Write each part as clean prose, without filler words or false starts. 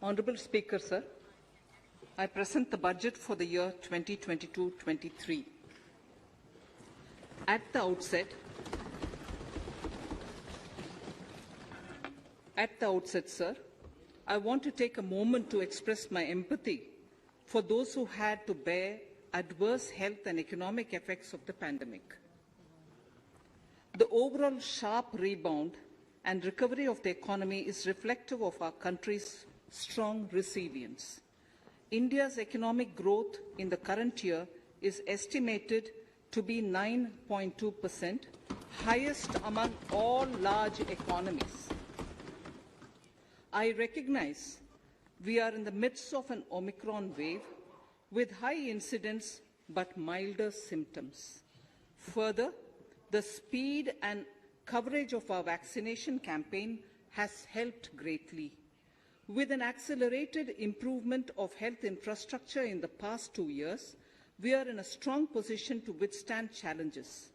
Honourable Speaker, sir, I present the budget for the year 2022-23. At the outset, sir, I want to take a moment to express my empathy for those who had to bear adverse health and economic effects of the pandemic. The overall sharp rebound and recovery of the economy is reflective of our country's strong resilience. India's economic growth in the current year is estimated to be 9.2%, highest among all large economies. I recognize we are in the midst of an Omicron wave with high incidence but milder symptoms. Further, the speed and coverage of our vaccination campaign has helped greatly. With an accelerated improvement of health infrastructure in the past 2 years, we are in a strong position to withstand challenges.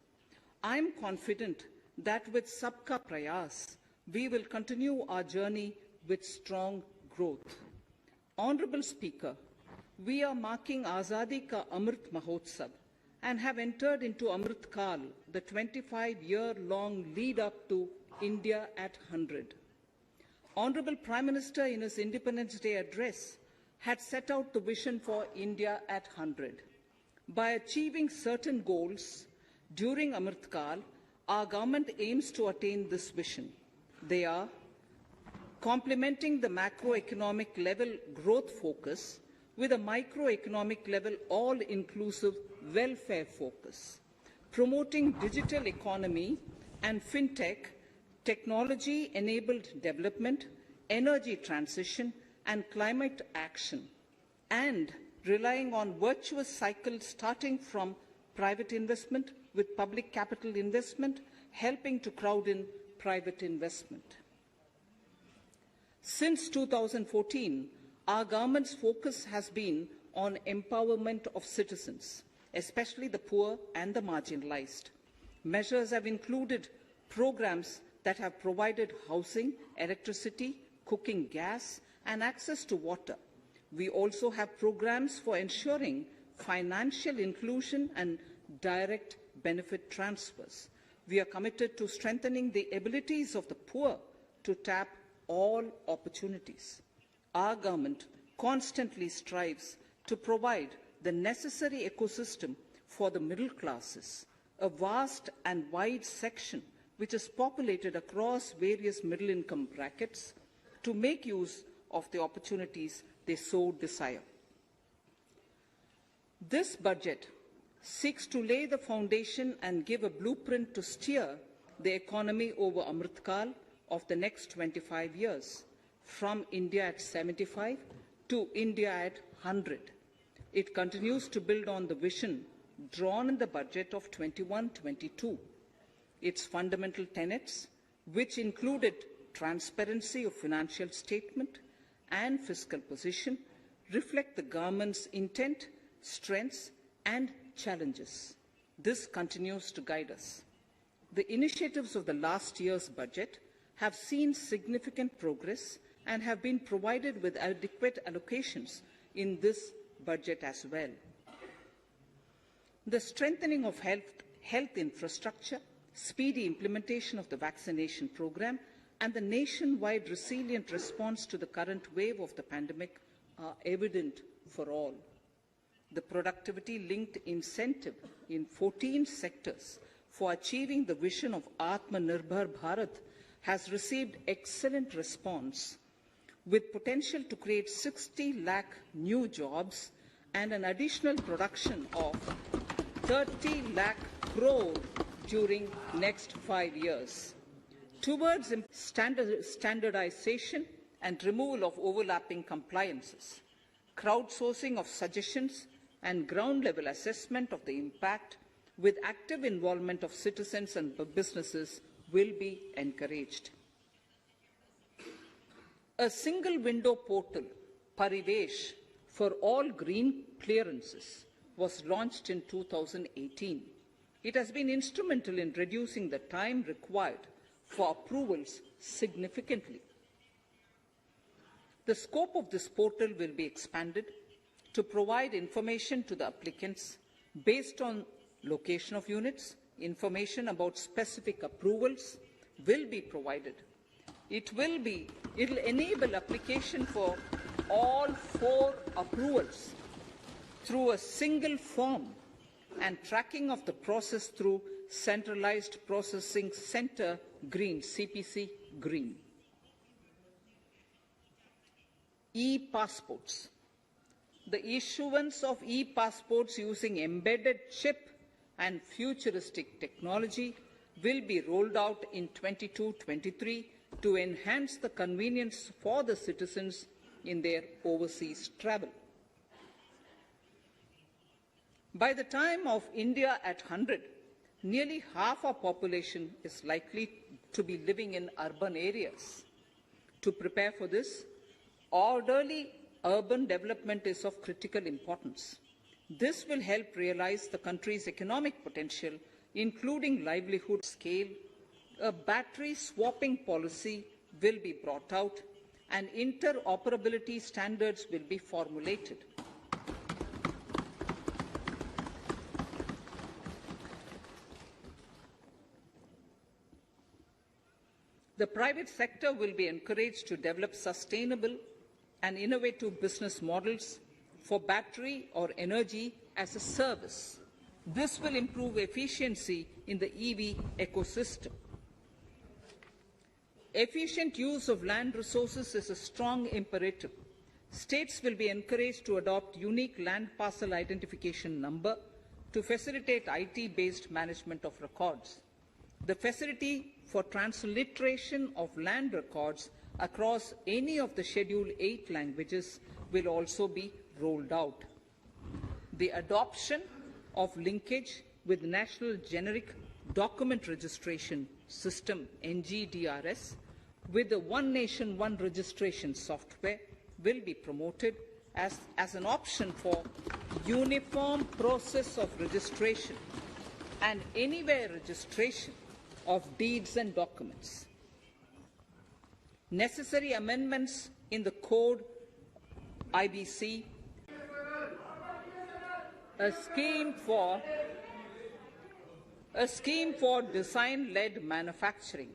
I am confident that with Sabka Prayas, we will continue our journey with strong growth. Honourable Speaker, we are marking Azadi Ka Amrit Mahotsav and have entered into Amrit Kal, the 25-year-long lead-up to India at 100. Honourable Prime Minister, in his Independence Day address, had set out the vision for India at 100. By achieving certain goals during Amrit Kal, our government aims to attain this vision. They are complementing the macroeconomic level growth focus with a microeconomic level all-inclusive welfare focus, promoting digital economy and fintech, technology-enabled development, energy transition and climate action, and relying on virtuous cycles starting from private investment with public capital investment, helping to crowd in private investment. Since 2014, our government's focus has been on empowerment of citizens, especially the poor and the marginalized. Measures have included programs that have provided housing, electricity, cooking gas, and access to water. We also have programs for ensuring financial inclusion and direct benefit transfers. We are committed to strengthening the abilities of the poor to tap all opportunities. Our government constantly strives to provide the necessary ecosystem for the middle classes, a vast and wide section which is populated across various middle-income brackets, to make use of the opportunities they so desire. This budget seeks to lay the foundation and give a blueprint to steer the economy over Amrit Kal of the next 25 years, from India at 75 to India at 100. It continues to build on the vision drawn in the budget of 21-22. Its fundamental tenets, which included transparency of financial statement and fiscal position, reflect the government's intent, strengths and challenges. This continues to guide us. The initiatives of the last year's budget have seen significant progress and have been provided with adequate allocations in this budget as well. The strengthening of health infrastructure, speedy implementation of the vaccination program, and the nationwide resilient response to the current wave of the pandemic are evident for all. The productivity-linked incentive in 14 sectors for achieving the vision of Atmanirbhar Bharat has received excellent response, with potential to create 60 lakh new jobs and an additional production of 30 lakh crore during next 5 years. Towards standardization and removal of overlapping compliances, crowdsourcing of suggestions and ground-level assessment of the impact with active involvement of citizens and businesses will be encouraged. A single window portal, Parivesh, for all green clearances was launched in 2018. It has been instrumental in reducing the time required for approvals significantly. The scope of this portal will be expanded to provide information to the applicants based on location of units. Information about specific approvals will be provided. It will enable application for all 4 approvals through a single form and tracking of the process through Centralized Processing Center Green, CPC Green. E-passports. The issuance of e-passports using embedded chip and futuristic technology will be rolled out in 22-23 to enhance the convenience for the citizens in their overseas travel. By the time of India at 100, nearly half our population is likely to be living in urban areas. To prepare for this, orderly urban development is of critical importance. This will help realize the country's economic potential, including livelihood scale. A battery swapping policy will be brought out, and interoperability standards will be formulated. The private sector will be encouraged to develop sustainable and innovative business models for battery or energy as a service. This will improve efficiency in the EV ecosystem. Efficient use of land resources is a strong imperative. States will be encouraged to adopt unique land parcel identification number to facilitate IT-based management of records. The facility for transliteration of land records across any of the Schedule 8 languages will also be rolled out. The adoption of linkage with National Generic Document Registration System, NGDRS, with the One Nation, One Registration software will be promoted as an option for uniform process of registration and anywhere registration of deeds and documents. Necessary amendments in the code IBC, a scheme for design-led manufacturing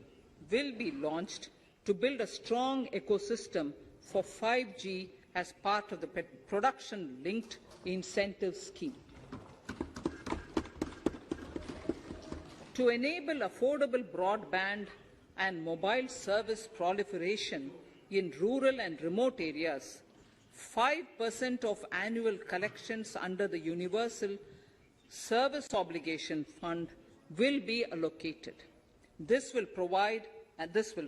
will be launched to build a strong ecosystem for 5G as part of the production-linked incentive scheme. To enable affordable broadband and mobile service proliferation in rural and remote areas, 5% of annual collections under the Universal Service Obligation Fund will be allocated. This will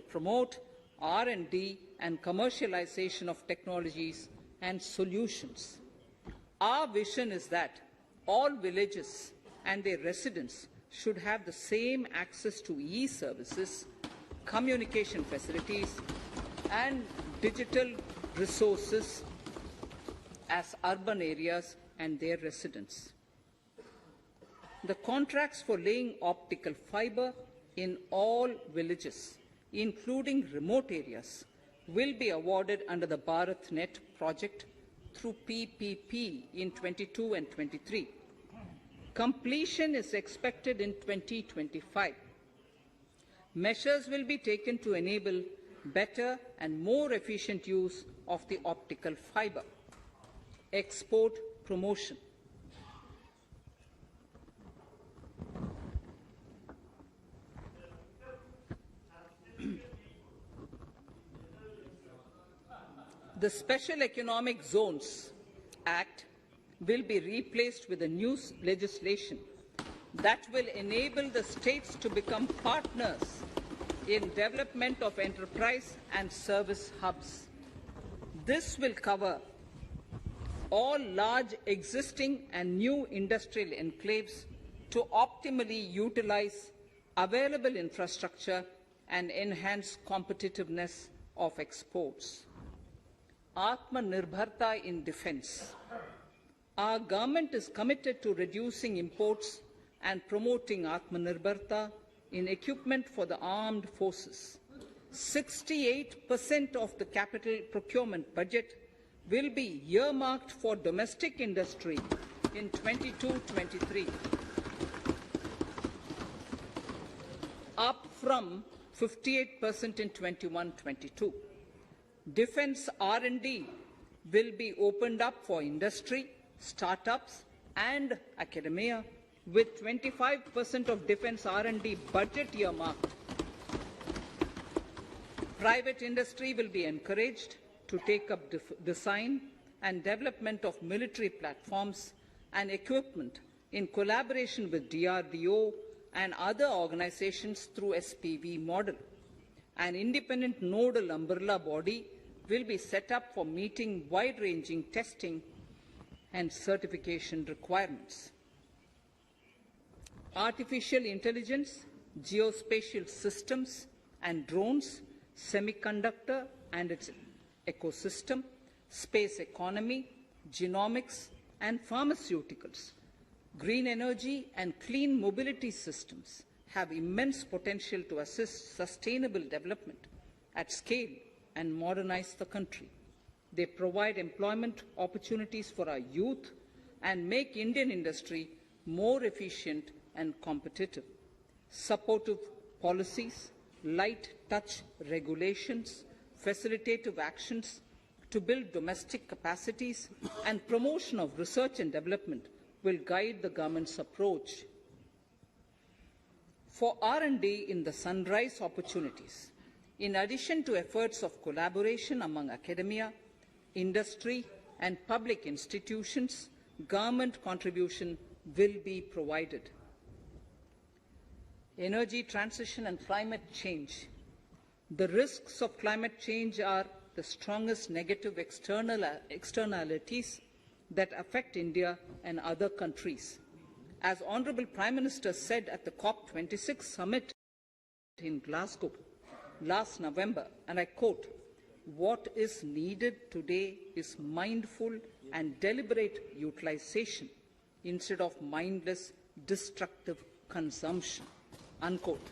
promote R&D and commercialization of technologies and solutions. Our vision is that all villages and their residents should have the same access to e-services, communication facilities, and digital resources as urban areas and their residents. The contracts for laying optical fiber in all villages, including remote areas, will be awarded under the BharatNet project through PPP in 22 and 23. Completion is expected in 2025. Measures will be taken to enable better and more efficient use of the optical fiber. Export promotion. The Special Economic Zones Act will be replaced with a new legislation that will enable the states to become partners in development of enterprise and service hubs. This will cover all large existing and new industrial enclaves to optimally utilize available infrastructure and enhance competitiveness of exports. Atmanirbharta in defense. Our government is committed to reducing imports and promoting Atmanirbharta in equipment for the armed forces. 68% of the capital procurement budget will be earmarked for domestic industry in 22-23, up from 58% in 21-22. Defence R&D will be opened up for industry, startups and academia, with 25% of defence R&D budget earmarked. Private industry will be encouraged to take up design and development of military platforms and equipment in collaboration with DRDO and other organizations through SPV model. An independent nodal umbrella body will be set up for meeting wide-ranging testing and certification requirements. Artificial intelligence, geospatial systems and drones, semiconductor and its ecosystem, space economy, genomics and pharmaceuticals, green energy and clean mobility systems have immense potential to assist sustainable development at scale and modernize the country. They provide employment opportunities for our youth and make Indian industry more efficient and competitive. Supportive policies, light touch regulations, facilitative actions to build domestic capacities and promotion of research and development will guide the government's approach. For R&D in the sunrise opportunities, in addition to efforts of collaboration among academia, industry and public institutions, government contribution will be provided. Energy transition and climate change. The risks of climate change are the strongest negative externalities that affect India and other countries. As Honourable Prime Minister said at the COP26 summit in Glasgow last November, and I quote, "What is needed today is mindful and deliberate utilization instead of mindless, destructive consumption," unquote.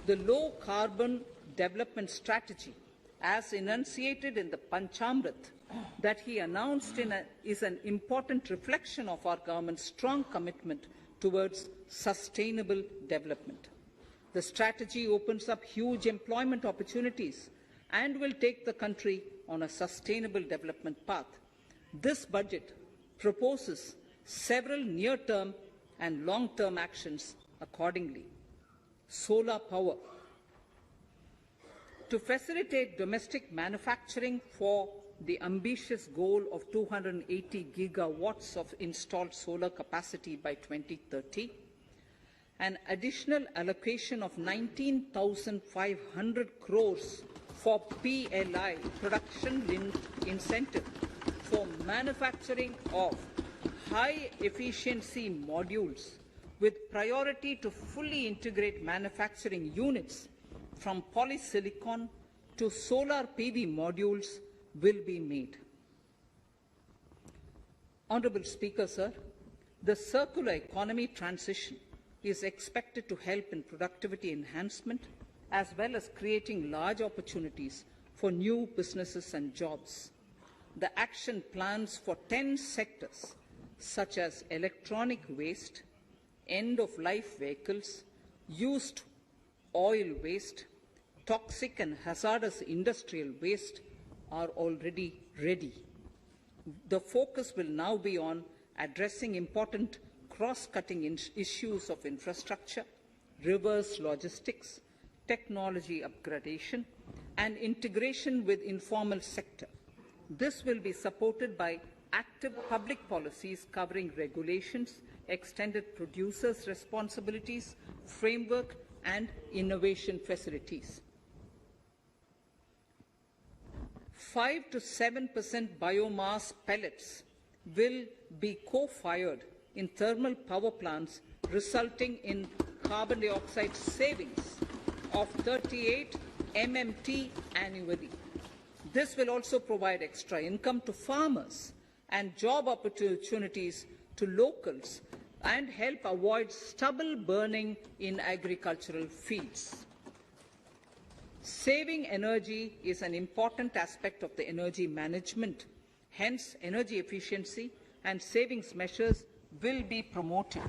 The low-carbon development strategy, as enunciated in the Panchamrit that he announced is an important reflection of our government's strong commitment towards sustainable development. The strategy opens up huge employment opportunities and will take the country on a sustainable development path. This budget proposes several near-term and long-term actions accordingly. Solar power. To facilitate domestic manufacturing for the ambitious goal of 280 gigawatts of installed solar capacity by 2030, an additional allocation of 19,500 crores for PLI, production-linked incentive, for manufacturing of high-efficiency modules with priority to fully integrate manufacturing units from polysilicon to solar PV modules will be made. Honourable Speaker, sir, the circular economy transition is expected to help in productivity enhancement as well as creating large opportunities for new businesses and jobs. The action plans for 10 sectors such as electronic waste, end-of-life vehicles, used oil waste, toxic and hazardous industrial waste are already ready. The focus will now be on addressing important cross-cutting issues of infrastructure, reverse logistics, technology upgradation, and integration with informal sector. This will be supported by active public policies covering regulations, extended producers' responsibilities, framework, and innovation facilities. 5 to 7% biomass pellets will be co-fired in thermal power plants, resulting in carbon dioxide savings of 38 MMT annually. This will also provide extra income to farmers and job opportunities to locals and help avoid stubble burning in agricultural fields. Saving energy is an important aspect of the energy management. Hence, energy efficiency and savings measures will be promoted.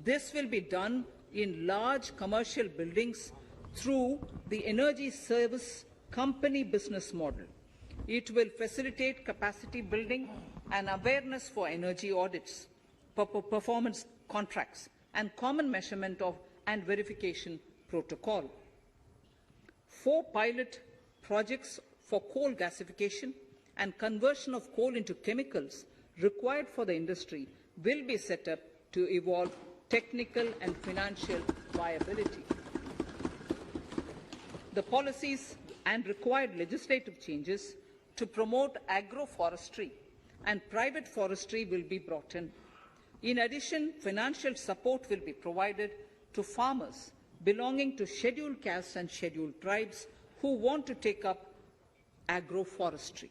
This will be done in large commercial buildings through the energy service company business model. It will facilitate capacity building and awareness for energy audits, performance contracts, and common measurement of and verification protocol. 4 pilot projects for coal gasification and conversion of coal into chemicals required for the industry will be set up to evolve technical and financial viability. The policies and required legislative changes to promote agroforestry and private forestry will be brought in. In addition, financial support will be provided to farmers belonging to scheduled castes and scheduled tribes who want to take up agroforestry.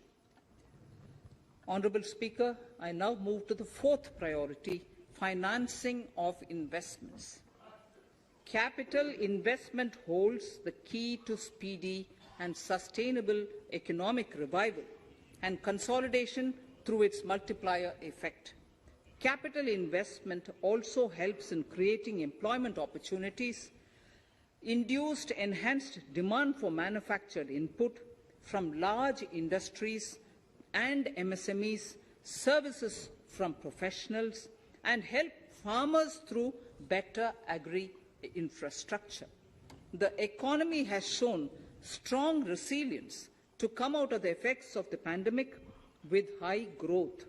Honourable Speaker, I now move to the 4th priority, financing of investments. Capital investment holds the key to speedy and sustainable economic revival and consolidation through its multiplier effect. Capital investment also helps in creating employment opportunities, induced enhanced demand for manufactured input from large industries and MSMEs, services from professionals, and help farmers through better agri-infrastructure. The economy has shown strong resilience to come out of the effects of the pandemic with high growth.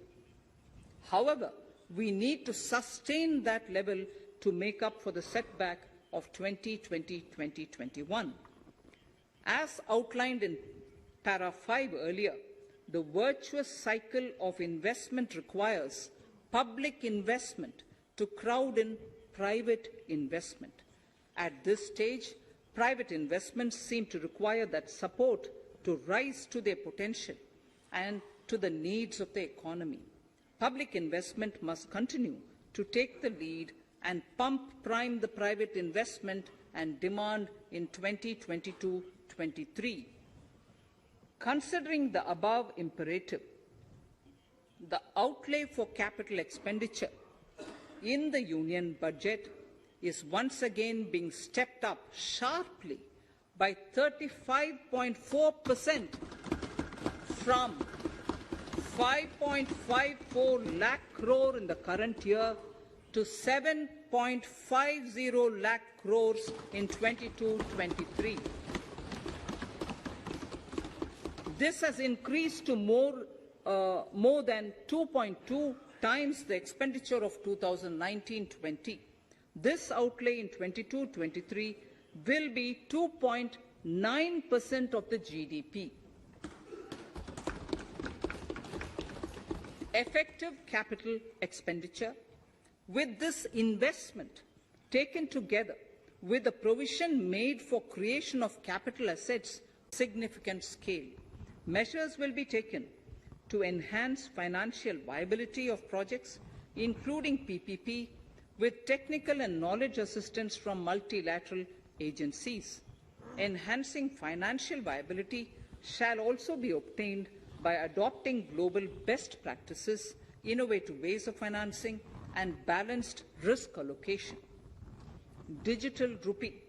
However, we need to sustain that level to make up for the setback of 2020-2021. As outlined in para 5 earlier, the virtuous cycle of investment requires public investment to crowd in private investment. At this stage, private investments seem to require that support to rise to their potential and to the needs of the economy. Public investment must continue to take the lead and prime the private investment and demand in 2022-23. Considering the above imperative, the outlay for capital expenditure in the Union budget is once again being stepped up sharply by 35.4% from 5.54 lakh crore in the current year to 7.50 lakh crores in 22-23. This has increased to more than 2.2 times the expenditure of 2019-20. This outlay in 22-23 will be 2.9% of the GDP. Effective capital expenditure, with this investment taken together with the provision made for creation of capital assets significant scale, measures will be taken to enhance financial viability of projects, including PPP, with technical and knowledge assistance from multilateral agencies. Enhancing financial viability shall also be obtained by adopting global best practices, innovative ways of financing, and balanced risk allocation. Digital rupee.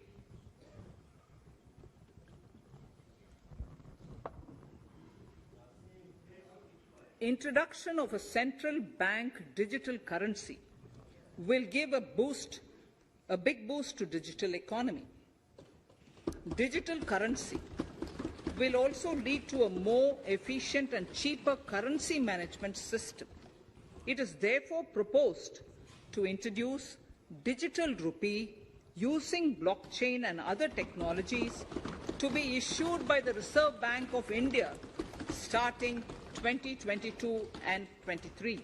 Introduction of a central bank digital currency will give a big boost to digital economy. Digital currency will also lead to a more efficient and cheaper currency management system. It is therefore proposed to introduce digital rupee using blockchain and other technologies to be issued by the Reserve Bank of India starting 2022 and 23.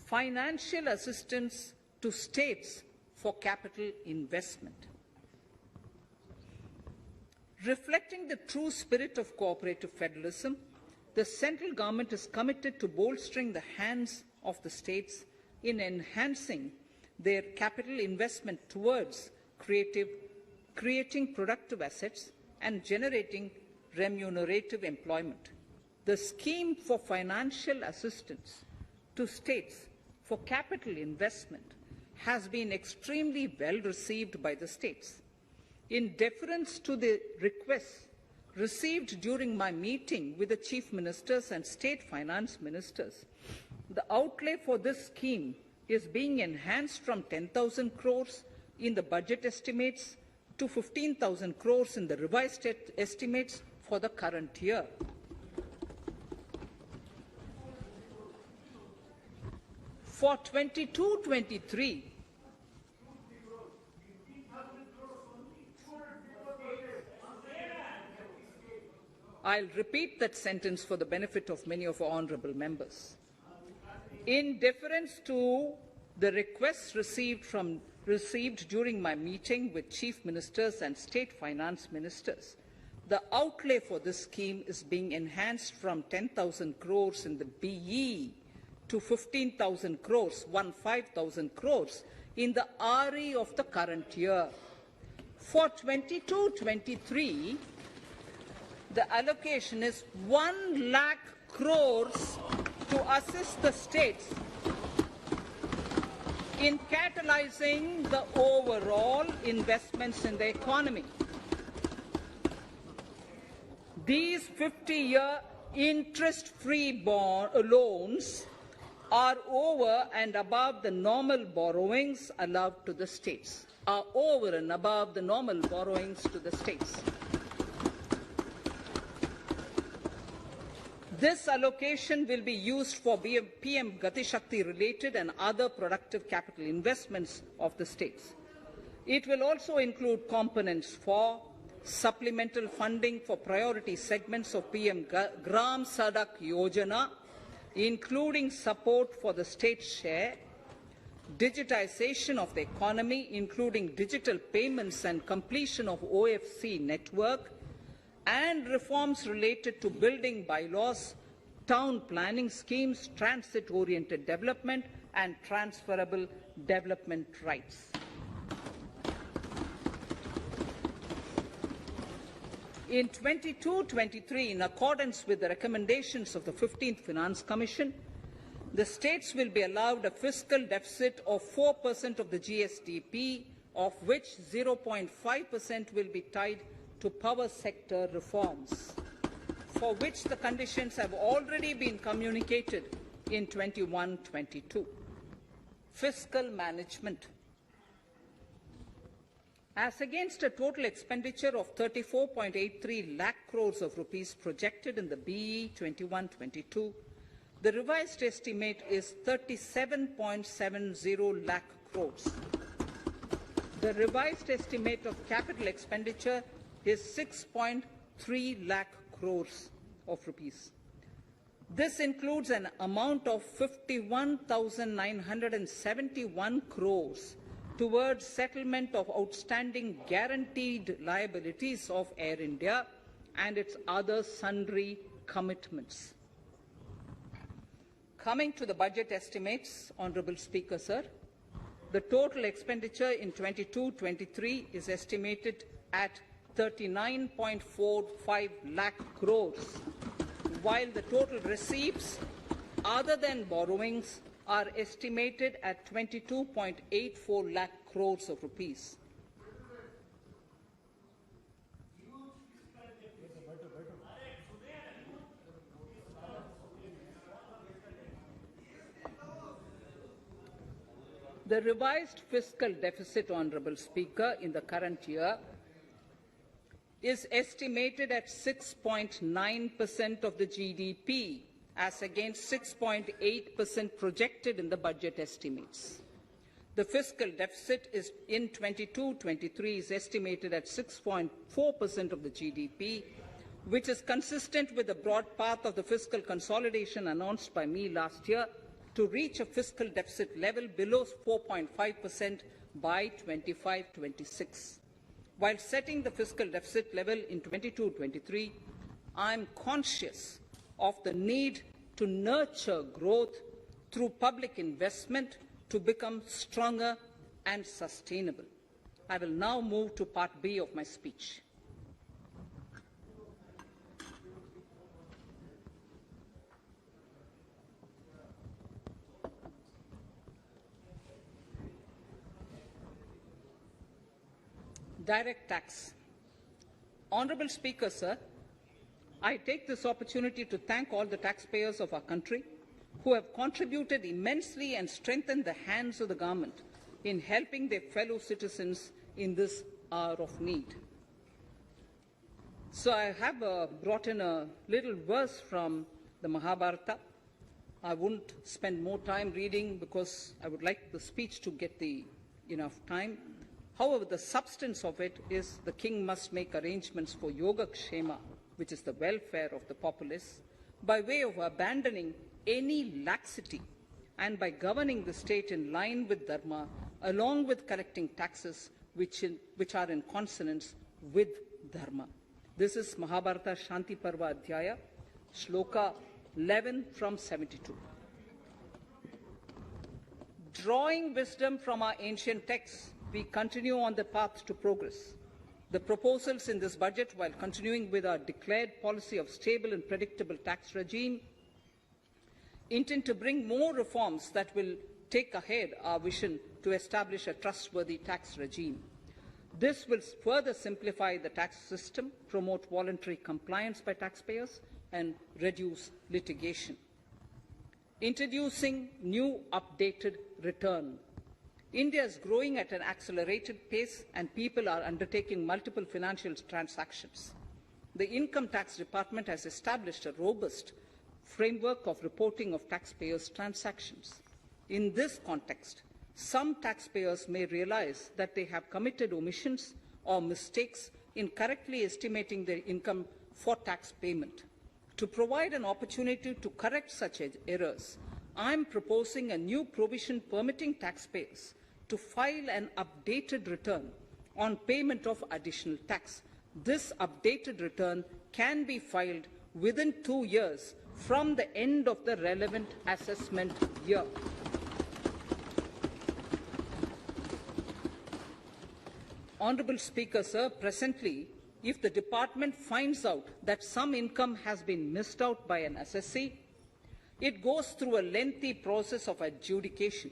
Financial assistance to states for capital investment. Reflecting the true spirit of cooperative federalism, the central government is committed to bolstering the hands of the states in enhancing their capital investment towards creating productive assets, and generating remunerative employment. The scheme for financial assistance to states for capital investment has been extremely well received by the states. In deference to the requests received during my meeting with the chief ministers and state finance ministers, the outlay for this scheme is being enhanced from 10,000 crores in the budget estimates to 15,000 crores in the revised estimates for the current year. For 22-23, I'll repeat that sentence for the benefit of many of our honourable members. In deference to the requests received during my meeting with chief ministers and state finance ministers, the outlay for this scheme is being enhanced from 10,000 crores in the BE to 15,000 crores, 15,000 crores in the RE of the current year. For 22-23, the allocation is 1 lakh crores to assist the states in catalyzing the overall investments in the economy. These 50-year interest-free loans are over and above the normal borrowings allowed to the states, This allocation will be used for PM Gati Shakti related and other productive capital investments of the states. It will also include components for supplemental funding for priority segments of PM Gram Sadak Yojana, including support for the state share, digitization of the economy, including digital payments and completion of OFC network, and reforms related to building bylaws, town planning schemes, transit-oriented development, and transferable development rights. In 22-23, in accordance with the recommendations of the 15th Finance Commission, the states will be allowed a fiscal deficit of 4% of the GSDP, of which 0.5% will be tied to power sector reforms, for which the conditions have already been communicated in 21-22. Fiscal management. As against a total expenditure of 34.83 lakh crores of rupees projected in the BE 21-22, the revised estimate is 37.70 lakh crores. The revised estimate of capital expenditure is 6.3 lakh crores of rupees. This includes an amount of 51,971 crores towards settlement of outstanding guaranteed liabilities of Air India and its other sundry commitments. Coming to the budget estimates, Honourable Speaker, sir, the total expenditure in 22-23 is estimated at 39.45 lakh crores, while the total receipts other than borrowings are estimated at 22.84 lakh crores of rupees. The revised fiscal deficit, Honourable Speaker, in the current year is estimated at 6.9% of the GDP, as against 6.8% projected in the budget estimates. The fiscal deficit is in 22-23 is estimated at 6.4% of the GDP, which is consistent with the broad path of the fiscal consolidation announced by me last year to reach a fiscal deficit level below 4.5% by 25-26. While setting the fiscal deficit level in 22-23, I am conscious of the need to nurture growth through public investment to become stronger and sustainable. I will now move to Part B of my speech. Direct tax. Honourable Speaker, sir, I take this opportunity to thank all the taxpayers of our country who have contributed immensely and strengthened the hands of the government in helping their fellow citizens in this hour of need. So I have brought in a little verse from the Mahabharata. I won't spend more time reading because I would like the speech to get enough time. However, the substance of it is the king must make arrangements for yoga kshema, which is the welfare of the populace, by way of abandoning any laxity and by governing the state in line with dharma, along with collecting taxes which are in consonance with dharma. This is Mahabharata Shanti Parva Adhyaya, Shloka 11 from 72. Drawing wisdom from our ancient texts, we continue on the path to progress. The proposals in this budget, while continuing with our declared policy of stable and predictable tax regime, intend to bring more reforms that will take ahead our vision to establish a trustworthy tax regime. This will further simplify the tax system, promote voluntary compliance by taxpayers, and reduce litigation. Introducing new updated return. India is growing at an accelerated pace and people are undertaking multiple financial transactions. The Income Tax Department has established a robust framework of reporting of taxpayers' transactions. In this context, some taxpayers may realize that they have committed omissions or mistakes in correctly estimating their income for tax payment. To provide an opportunity to correct such errors, I am proposing a new provision permitting taxpayers to file an updated return on payment of additional tax. This updated return can be filed within 2 years from the end of the relevant assessment year. Honourable Speaker, sir, presently, if the department finds out that some income has been missed out by an assessee, it goes through a lengthy process of adjudication.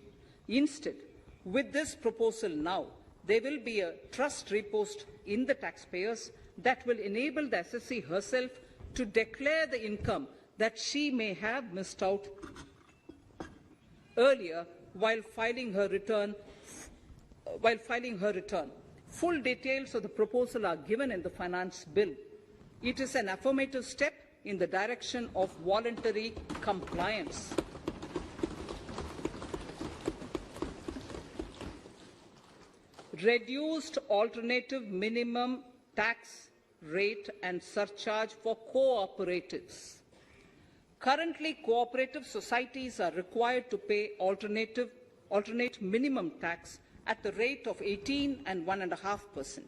Instead, with this proposal now, there will be a trust repost in the taxpayers that will enable the assessee herself to declare the income that she may have missed out earlier while filing her return. Full details of the proposal are given in the finance bill. It is an affirmative step in the direction of voluntary compliance. Reduced alternative minimum tax rate and surcharge for co-operatives. Currently, cooperative societies are required to pay alternate minimum tax at the rate of 18 and 1.5%.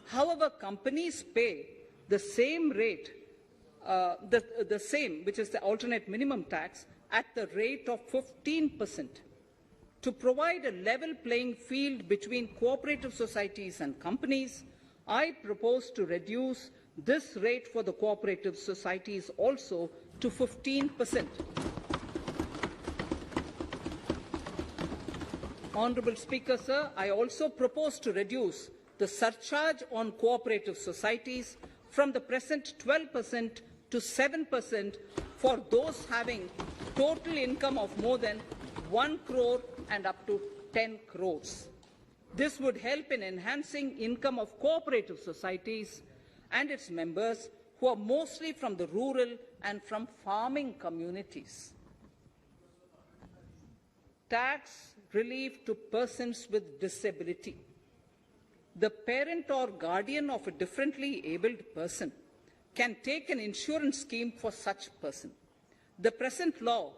However, companies pay the same rate, which is the alternate minimum tax, at the rate of 15%. To provide a level playing field between cooperative societies and companies, I propose to reduce this rate for the cooperative societies also to 15%. Honourable Speaker, sir, I also propose to reduce the surcharge on cooperative societies from the present 12% to 7% for those having total income of more than 1 crore and up to 10 crores. This would help in enhancing income of cooperative societies and its members who are mostly from the rural and from farming communities. Tax relief to persons with disability. The parent or guardian of a differently abled person can take an insurance scheme for such person. The present law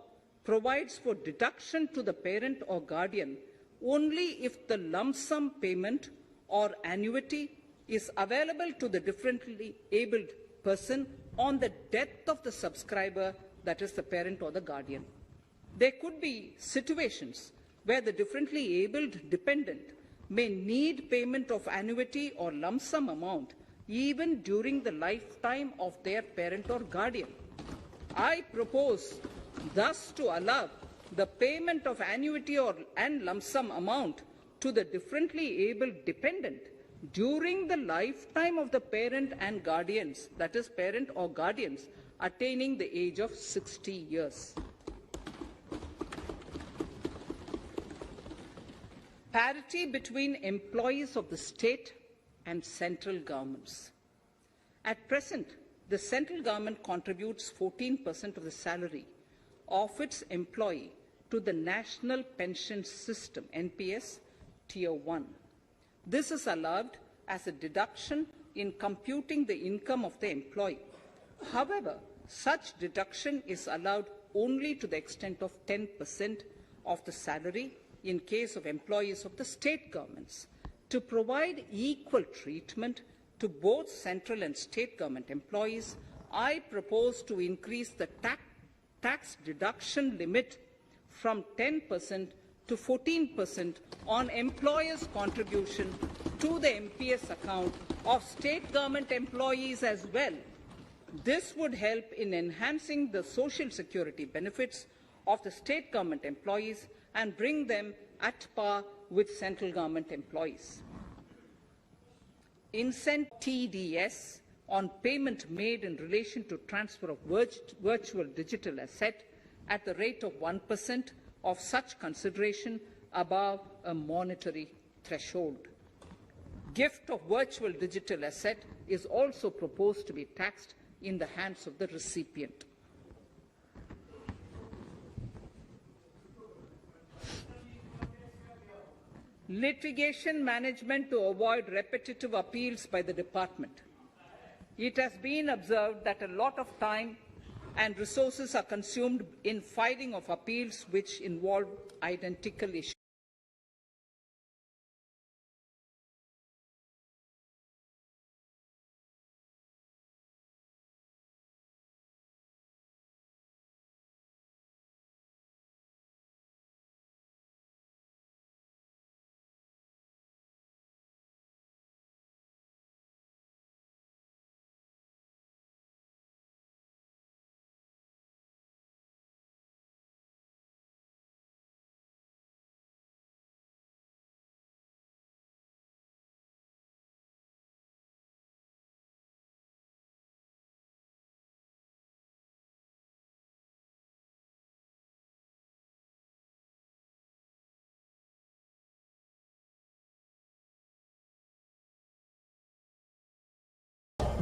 provides for deduction to the parent or guardian only if the lump sum payment or annuity is available to the differently abled person on the death of the subscriber, that is the parent or the guardian. There could be situations where the differently abled dependent may need payment of annuity or lump sum amount even during the lifetime of their parent or guardian. I propose thus to allow the payment of annuity and lump sum amount to the differently abled dependent during the lifetime of the parent and guardians, that is, parent or guardians, attaining the age of 60 years. Parity between employees of the state and central governments. At present, the central government contributes 14% of the salary of its employee to the National Pension System, NPS, Tier 1. This is allowed as a deduction in computing the income of the employee. However, such deduction is allowed only to the extent of 10% of the salary in case of employees of the state governments. To provide equal treatment to both central and state government employees, I propose to increase the tax deduction limit from 10% to 14% on employers' contribution to the MPS account of state government employees as well. This would help in enhancing the social security benefits of the state government employees and bring them at par with central government employees. TDS on payment made in relation to transfer of virtual digital asset at the rate of 1% of such consideration above a monetary threshold. Gift of virtual digital asset is also proposed to be taxed in the hands of the recipient. Litigation management to avoid repetitive appeals by the department. It has been observed that a lot of time and resources are consumed in filing of appeals which involve identical issues.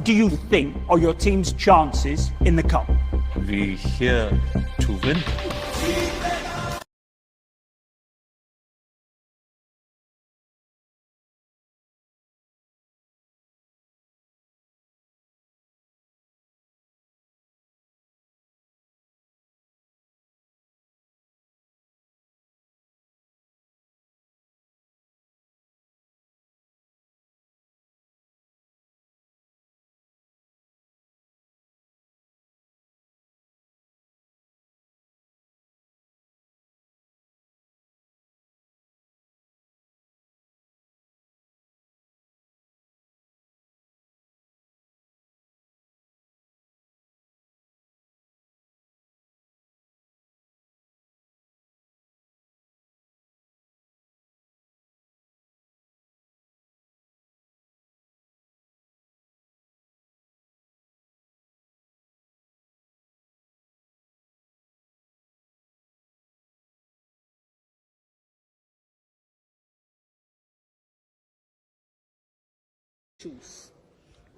Do you think are your team's chances in the cup? We're here to win.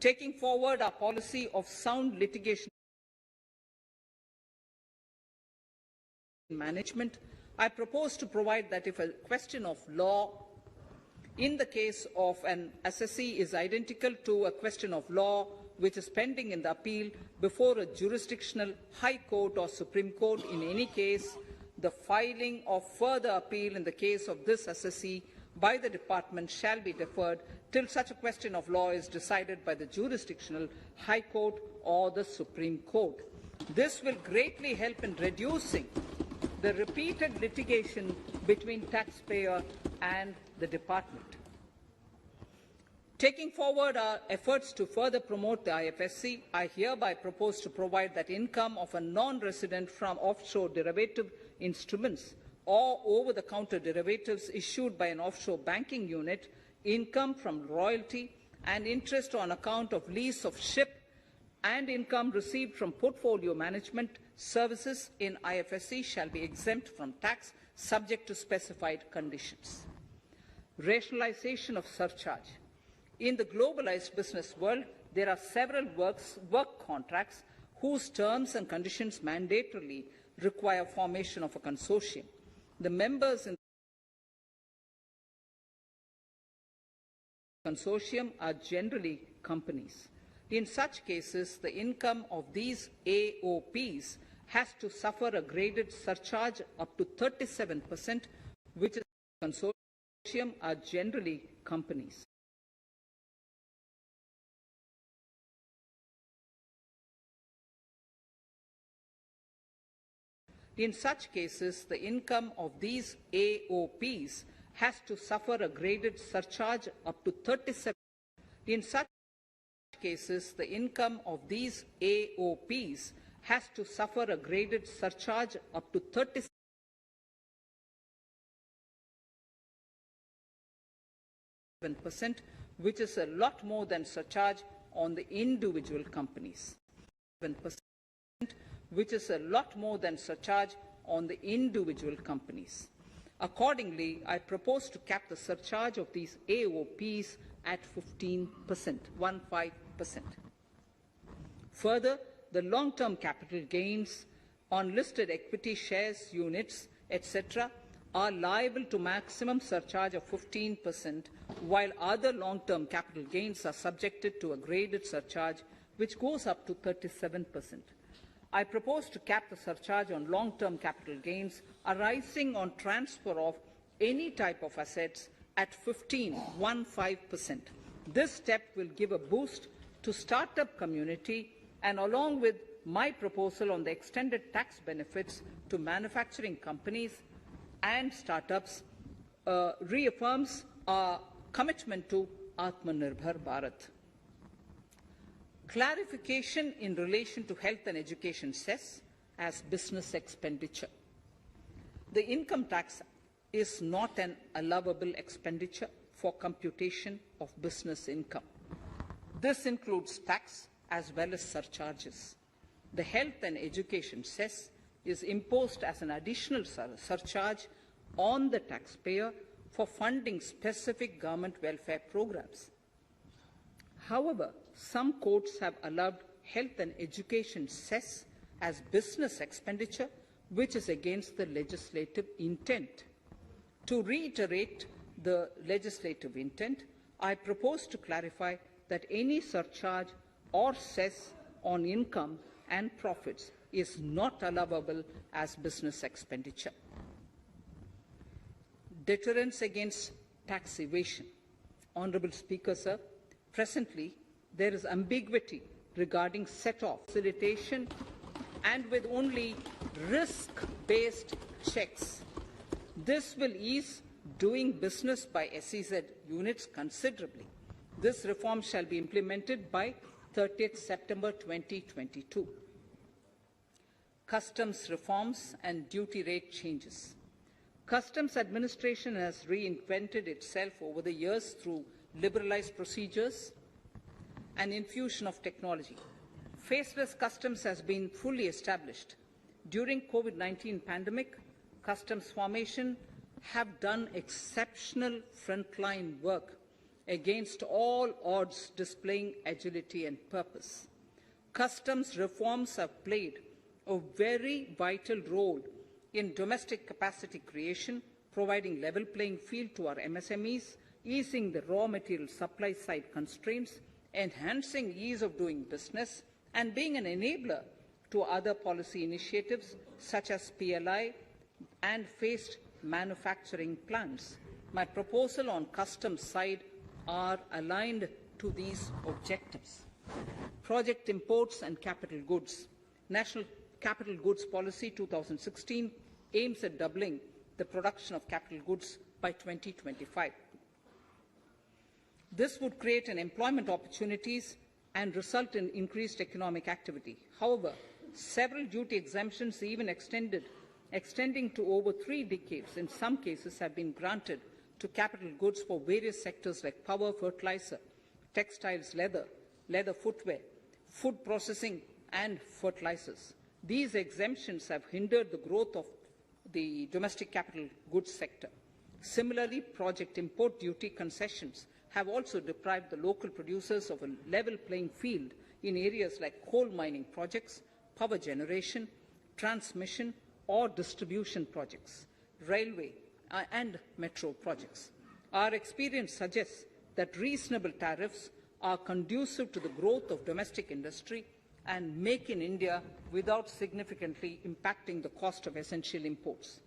Taking forward our policy of sound litigation management, I propose to provide that if a question of law in the case of an assessee is identical to a question of law which is pending in the appeal before a jurisdictional high court or Supreme Court, in any case, the filing of further appeal in the case of this assessee by the department shall be deferred till such a question of law is decided by the jurisdictional high court or the Supreme Court. This will greatly help in reducing the repeated litigation between taxpayer and the department. Taking forward our efforts to further promote the IFSC, I hereby propose to provide that income of a non-resident from offshore derivative instruments or over-the-counter derivatives issued by an offshore banking unit, income from royalty and interest on account of lease of ship, and income received from portfolio management services in IFSC shall be exempt from tax subject to specified conditions. Rationalization of surcharge. In the globalized business world, there are several work contracts whose terms and conditions mandatorily require formation of a consortium. The members in the consortium are generally companies. In such cases, the income of these AOPs has to suffer a graded surcharge up to 37%, which is consortium are generally companies. In such cases, the income of these AOPs has to suffer a graded surcharge up to 37%. In such cases, the income of these AOPs has to suffer a graded surcharge up to 37%, which is a lot more than surcharge on the individual companies. 7%, which is a lot more than surcharge on the individual companies. Accordingly, I propose to cap the surcharge of these AOPs at 15%, 15%. Further, the long-term capital gains on listed equity shares, units, etc., are liable to maximum surcharge of 15%, while other long-term capital gains are subjected to a graded surcharge which goes up to 37%. I propose to cap the surcharge on long-term capital gains arising on transfer of any type of assets at 15%. This step will give a boost to startup community, and along with my proposal on the extended tax benefits to manufacturing companies and startups, reaffirms our commitment to Atmanirbhar Bharat. Clarification in relation to health and education cess as business expenditure. The income tax is not an allowable expenditure for computation of business income. This includes tax as well as surcharges. The health and education cess is imposed as an additional surcharge on the taxpayer for funding specific government welfare programs. However, some courts have allowed health and education cess as business expenditure, which is against the legislative intent. To reiterate the legislative intent, I propose to clarify that any surcharge or cess on income and profits is not allowable as business expenditure. Deterrence against tax evasion. Honourable Speaker, sir, presently there is ambiguity regarding set-off, facilitation, and with only risk-based checks. This will ease doing business by SEZ units considerably. This reform shall be implemented by 30th September 2022. Customs reforms and duty rate changes. Customs administration has reinvented itself over the years through liberalized procedures and infusion of technology. Faceless customs has been fully established. During COVID-19 pandemic, customs formation have done exceptional frontline work against all odds, displaying agility and purpose. Customs reforms have played a very vital role in domestic capacity creation, providing level playing field to our MSMEs, easing the raw material supply side constraints, enhancing ease of doing business, and being an enabler to other policy initiatives such as PLI and phased manufacturing plans. My proposal on customs side are aligned to these objectives. Project imports and capital goods. National Capital Goods Policy 2016 aims at doubling the production of capital goods by 2025. This would create an employment opportunities and result in increased economic activity. However, several duty exemptions, even extending to over 3 decades in some cases, have been granted to capital goods for various sectors like power, fertilizer, textiles, leather footwear, food processing and fertilizers. These exemptions have hindered the growth of the domestic capital goods sector. Similarly, project import duty concessions have also deprived the local producers of a level playing field in areas like coal mining projects, power generation, transmission or distribution projects, railway and metro projects. Our experience suggests that reasonable tariffs are conducive to the growth of domestic industry and make in India without significantly impacting the cost of essential imports.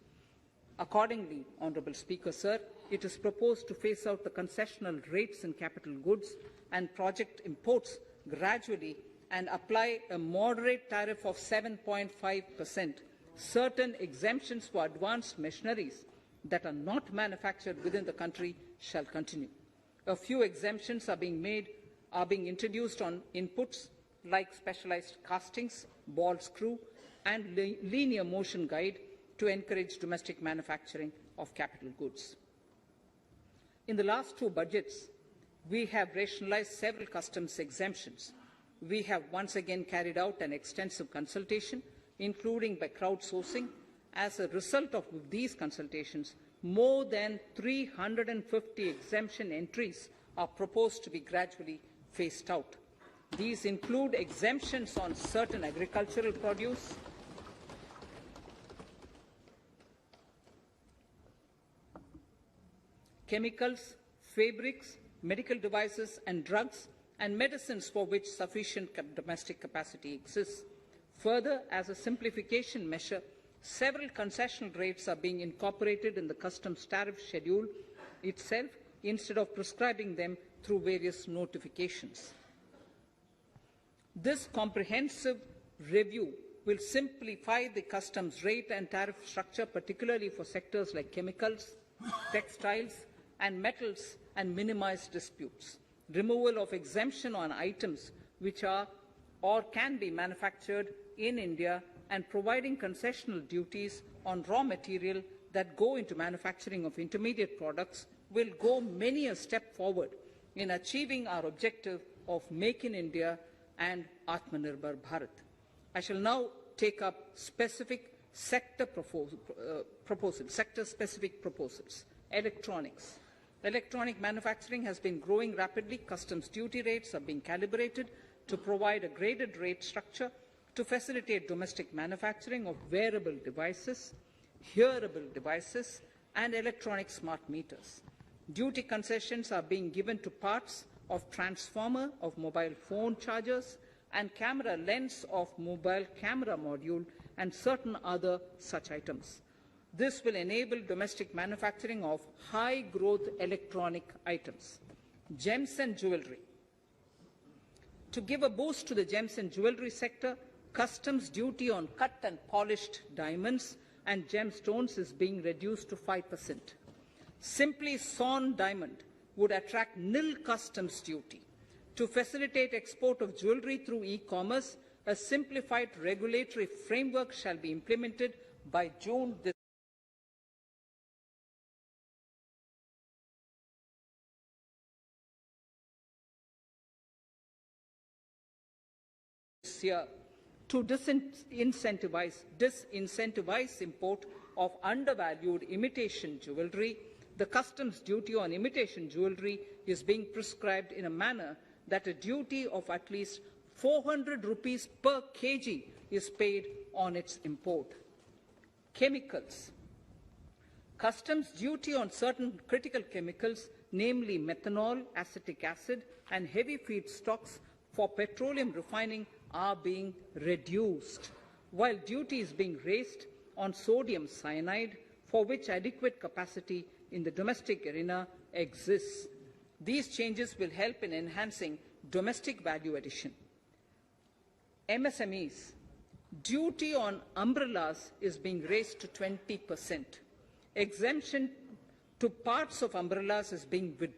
Accordingly, Honourable Speaker, Sir, it is proposed to phase out the concessional rates in capital goods and project imports gradually and apply a moderate tariff of 7.5%. Certain exemptions for advanced machineries that are not manufactured within the country shall continue. A few exemptions are being introduced on inputs like specialized castings, ball screw, and linear motion guide to encourage domestic manufacturing of capital goods. In the last 2 budgets, we have rationalized several customs exemptions. We have once again carried out an extensive consultation, including by crowdsourcing. As a result of these consultations, more than 350 exemption entries are proposed to be gradually phased out. These include exemptions on certain agricultural produce, chemicals, fabrics, medical devices and drugs, and medicines for which sufficient domestic capacity exists. Further, as a simplification measure, several concessional rates are being incorporated in the customs tariff schedule itself instead of prescribing them through various notifications. This comprehensive review will simplify the customs rate and tariff structure, particularly for sectors like chemicals, textiles and metals, and minimize disputes. Removal of exemption on items which are or can be manufactured in India and providing concessional duties on raw material that go into manufacturing of intermediate products will go many a step forward in achieving our objective of Make in India and Atmanirbhar Bharat. I shall now take up specific sector-specific proposals. Electronics. Electronic manufacturing has been growing rapidly. Customs duty rates are being calibrated to provide a graded rate structure to facilitate domestic manufacturing of wearable devices, hearable devices, and electronic smart meters. Duty concessions are being given to parts of transformer of mobile phone chargers and camera lens of mobile camera module and certain other such items. This will enable domestic manufacturing of high-growth electronic items. Gems and jewellery. To give a boost to the gems and jewellery sector, customs duty on cut and polished diamonds and gemstones is being reduced to 5%. Simply sawn diamond would attract nil customs duty. To facilitate export of jewellery through e-commerce, a simplified regulatory framework shall be implemented by June this year. To disincentivize import of undervalued imitation jewellery, the customs duty on imitation jewellery is being prescribed in a manner that a duty of at least 400 rupees per kg is paid on its import. Chemicals. Customs duty on certain critical chemicals, namely methanol, acetic acid, and heavy feedstocks for petroleum refining are being reduced, while duty is being raised on sodium cyanide, for which adequate capacity in the domestic arena exists. These changes will help in enhancing domestic value addition. MSMEs. Duty on umbrellas is being raised to 20%. Exemption to parts of umbrellas is being withdrawn.